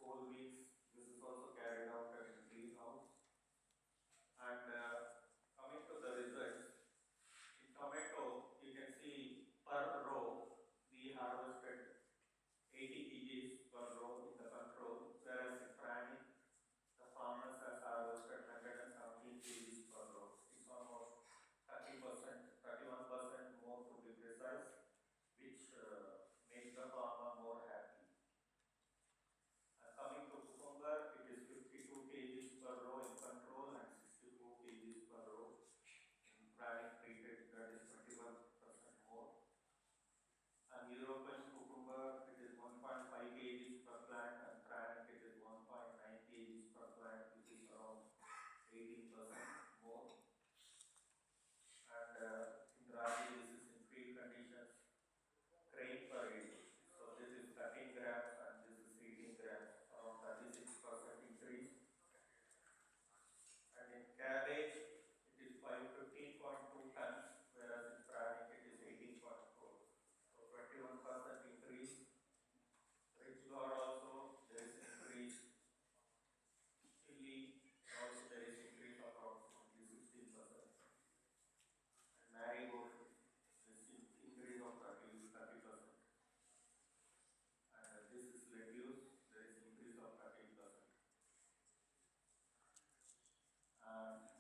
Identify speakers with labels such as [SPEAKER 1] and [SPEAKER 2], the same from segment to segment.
[SPEAKER 1] whole weeks, this is also carried out in greenhouse. And coming to the results, in tomato, you can see per row we harvested 80 kgs per row in the control, whereas in panic, the farmers have harvested 117 kgs per row. It's almost 30%, 31% more to be precise, which makes the farmer more happy. Coming to cucumber, it is 52 kgs per row in control and 62 kgs per row in panic treated, that is 21% more. And European cucumber, it is 1.5 kg per plant, and panic it is 1.9 kg per plant, which is around 18% more. And in Rabi, this is in field conditions, grain per acre. So this is 13 grams and this is 18 grams, around 36% increase. And in cabbage, it is 15.2 tons, whereas in panic it is 18.4. 21% increase. Rich gourd also there is increase. Chili also there is increase of approximately 16%. And marigold is increase of 30%. And this is lettuce, there is increase of 13%.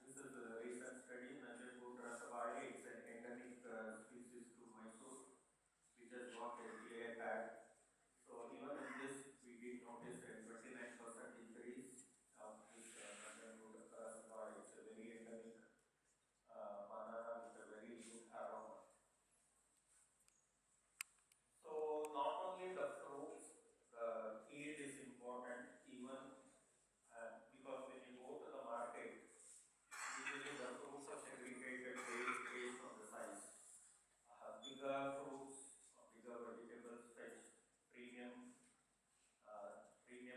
[SPEAKER 1] This is a recent study, Nanjangud Rasavali, it's an endemic species to Mysore, which has got a GI tag. So even in this, we did notice a 29% increase of this Nanjangud Rasavali. It's a very endemic banana with a very good aroma. So not only the fruits, the yield is important, even because when you go to the market, usually the fruits are segregated based on the size. Bigger fruits, bigger vegetables fetch premium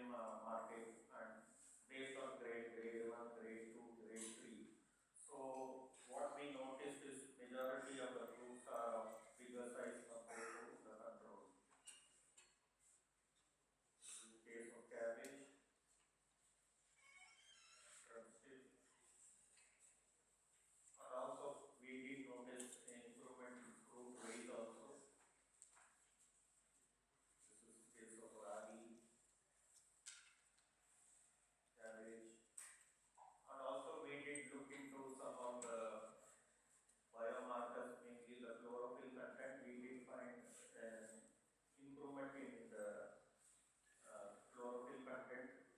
[SPEAKER 1] market, and based on grade 1, grade 2, grade 3. So what we noticed is majority of the fruits are of bigger size compared to the control. In the case of cabbage, drumstick, and also we did notice an improvement in fruit weight also. This is the case of rabi, cabbage, and also we did look into some of the biomarkers, mainly the chlorophyll content. We did find an improvement in the chlorophyll content.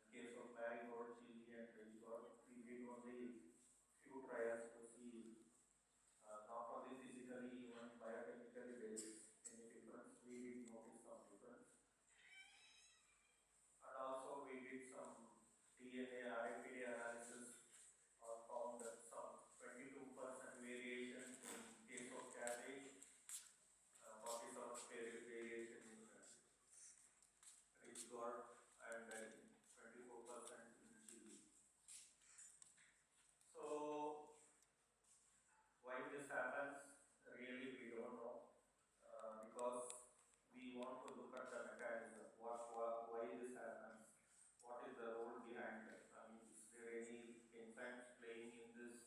[SPEAKER 1] In case of marigold, chili, and rich gourd, we did only few trials to see not only physically, even biochemically there is any difference. We did notice some difference. And also we did some DNA RFID analysis or found that some 22% variation in case of cabbage, 47% variation in rich gourd, and 24% in chili. So why this happens, really we don't know, because we want to look at the mechanism, why this happens, what is the role behind it. I mean, is there any enzymes playing in this,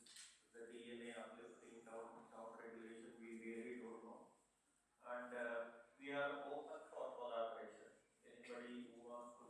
[SPEAKER 1] the DNA uplifting, down regulation, we really don't know. And we are open for collaboration. Anybody who wants to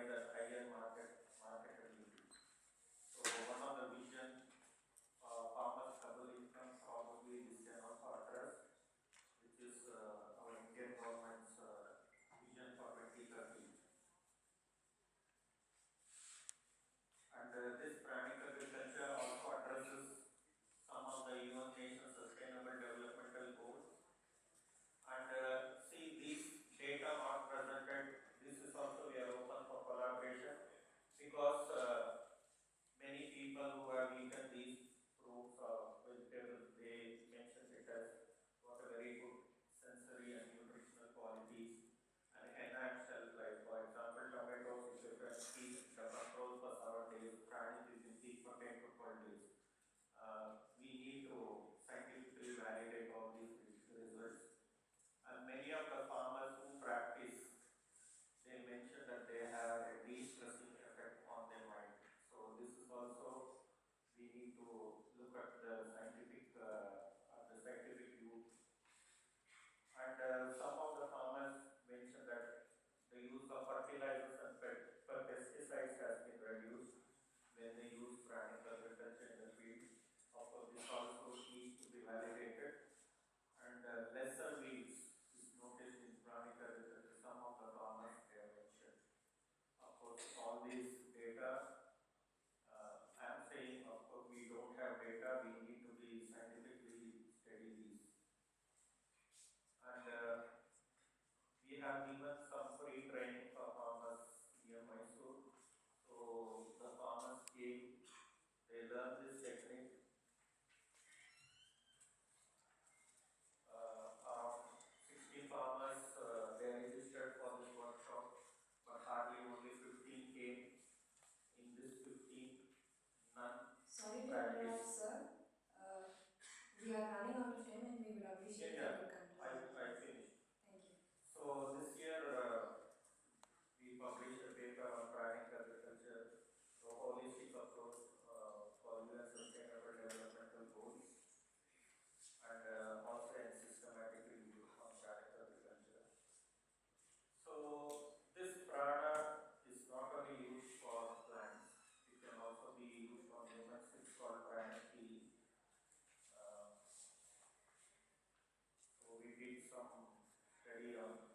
[SPEAKER 1] the higher marketability. So one of the vision, farmers double income, probably this can also address, which is our Indian government's vision for 2030. And this pranic agriculture also addresses some of the UN Nations Sustainable Developmental Goals. And see, these data are presented. This is also we are open for collaboration, because many people who have eaten these fruits or vegetables, they mentioned it as got a very good sensory and nutritional qualities and enhanced shelf life. For example, tomatoes, if you can keep the control for 7 days, pranic you can keep for 10 to 12 days. We need to scientifically validate all these results. And many of the farmers who practice, they mention that they have a de-stressing effect on their mind. So this is also, we need to look at the scientific view. And some of the farmers mention that the use of fertilizers and pesticides has been reduced when they use pranic agriculture in the field. Of course, this also needs to be validated. And lesser weeds is noticed in pranic agriculture. Some of the farmers they have mentioned. Of course, all these data, I am saying, of course, we don't have data. We need to be scientifically study these. And we have given some free training for farmers near Mysore. So the farmers came, they learned this technique. Around 60 farmers they registered for this workshop, but hardly only 15 came. In this 15, none.
[SPEAKER 2] Sorry to interrupt, sir. We are running out of time and we would appreciate if you would conclude.
[SPEAKER 1] I finished.
[SPEAKER 2] Thank you.
[SPEAKER 1] So this year we published a paper on pranic agriculture, the holistic approach for UN Sustainable Developmental Goals, and also a systematic review on pranic agriculture. So this prana is not only used for plants, it can also be used on humans. It's called pranic healing. So we did some study on